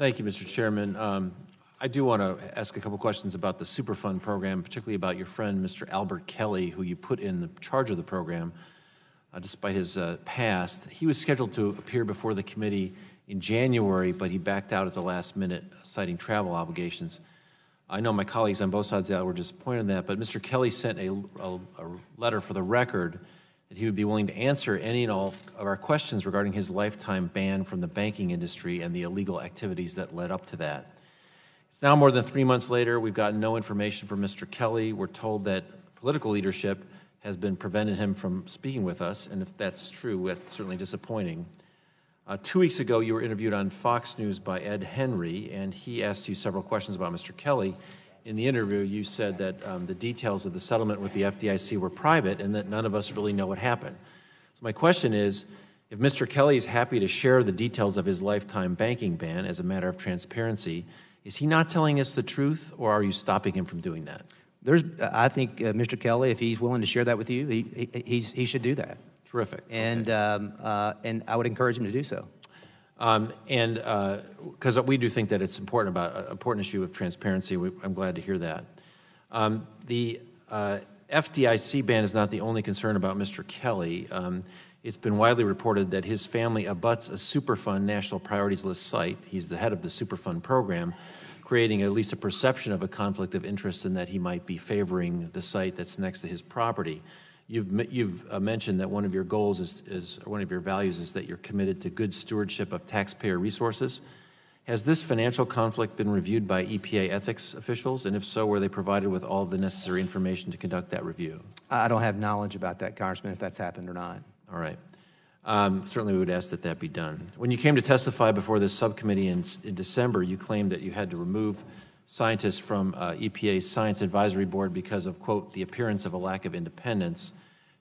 Thank you, Mr. Chairman. I do want to ask a couple questions about the Superfund program, particularly about your friend, Mr. Albert Kelly, who you put in the charge of the program, despite his past. He was scheduled to appear before the committee in January, but he backed out at the last minute, citing travel obligations. I know my colleagues on both sides of the aisle were disappointed in that, but Mr. Kelly sent a letter for the record that he would be willing to answer any and all of our questions regarding his lifetime ban from the banking industry and the illegal activities that led up to that. It's now more than 3 months later. We've gotten no information from Mr. Kelly. We're told that political leadership has been preventing him from speaking with us, and if that's true, that's certainly disappointing. 2 weeks ago, you were interviewed on Fox News by Ed Henry, and he asked you several questions about Mr. Kelly. In the interview, you said that the details of the settlement with the FDIC were private and that none of us really know what happened. So my question is, if Mr. Kelly is happy to share the details of his lifetime banking ban as a matter of transparency, is he not telling us the truth, or are you stopping him from doing that? I think Mr. Kelly, if he's willing to share that with you, he should do that. Terrific. And okay. And I would encourage him to do so. Because we do think that it's important issue of transparency. I'm glad to hear that. The FDIC ban is not the only concern about Mr. Kelly. It's been widely reported that his family abuts a Superfund National Priorities List site. He's the head of the Superfund program, creating at least a perception of a conflict of interest in that he might be favoring the site that's next to his property. You've mentioned that one of your goals or one of your values is that you're committed to good stewardship of taxpayer resources. Has this financial conflict been reviewed by EPA ethics officials? And if so, were they provided with all the necessary information to conduct that review? I don't have knowledge about that, Congressman, if that's happened or not. All right. Certainly we would ask that that be done. When you came to testify before this subcommittee in December, you claimed that you had to remove scientists from EPA's Science Advisory Board because of, quote, the appearance of a lack of independence.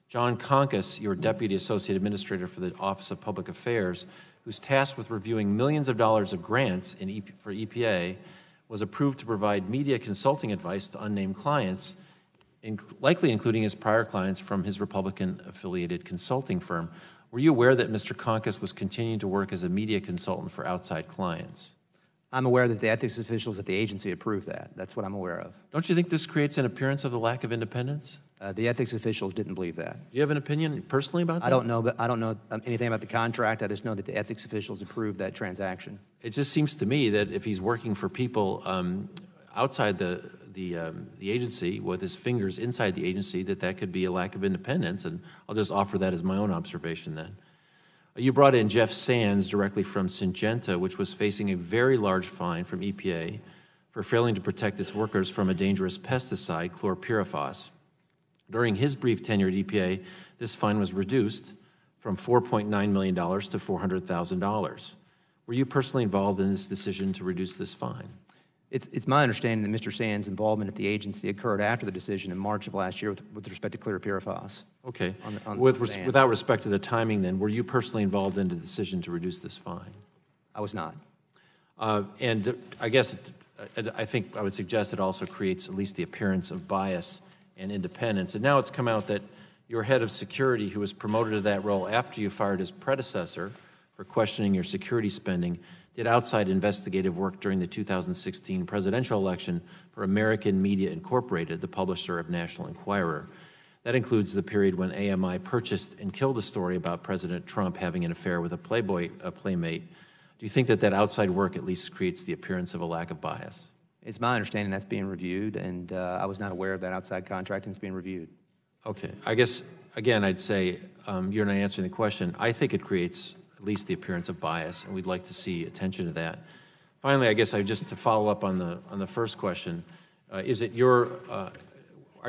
John Conkes, your Deputy Associate Administrator for the Office of Public Affairs, who's tasked with reviewing millions of dollars of grants for EPA, was approved to provide media consulting advice to unnamed clients, likely including his prior clients from his Republican-affiliated consulting firm. Were you aware that Mr. Conkes was continuing to work as a media consultant for outside clients? I'm aware that the ethics officials at the agency approved that. That's what I'm aware of. Don't you think this creates an appearance of the lack of independence? The ethics officials didn't believe that. Do you have an opinion personally about that? I don't know, but I don't know anything about the contract. I just know that the ethics officials approved that transaction. It just seems to me that if he's working for people outside the agency with his fingers inside the agency, that could be a lack of independence, and I'll just offer that as my own observation then. You brought in Jeff Sands directly from Syngenta, which was facing a very large fine from EPA for failing to protect its workers from a dangerous pesticide, chlorpyrifos. During his brief tenure at EPA, this fine was reduced from $4.9 million to $400,000. Were you personally involved in this decision to reduce this fine? It's my understanding that Mr. Sands' involvement at the agency occurred after the decision in March of last year with respect to chlorpyrifos. Okay. Without respect to the timing then, were you personally involved in the decision to reduce this fine? I was not. And I guess, I think I would suggest it also creates at least the appearance of bias and independence. And now it's come out that your head of security, who was promoted to that role after you fired his predecessor for questioning your security spending, did outside investigative work during the 2016 presidential election for American Media Incorporated, the publisher of National Enquirer. That includes the period when AMI purchased and killed a story about President Trump having an affair with a playmate. Do you think that outside work at least creates the appearance of a lack of bias? It's my understanding that's being reviewed, and I was not aware of that outside contract, and it's being reviewed. Okay. I guess, again, I'd say you're not answering the question. I think it creates at least the appearance of bias, and we'd like to see attention to that. Finally, I guess just to follow up on the first question, are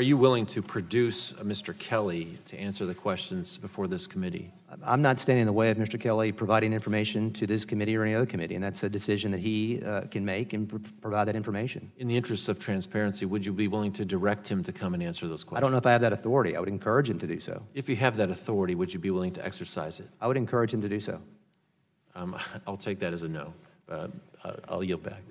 you willing to produce Mr. Kelly to answer the questions before this committee? I'm not standing in the way of Mr. Kelly providing information to this committee or any other committee, and that's a decision that he can make and provide that information. In the interest of transparency, would you be willing to direct him to come and answer those questions? I don't know if I have that authority. I would encourage him to do so. If you have that authority, would you be willing to exercise it? I would encourage him to do so. I'll take that as a no. I'll yield back.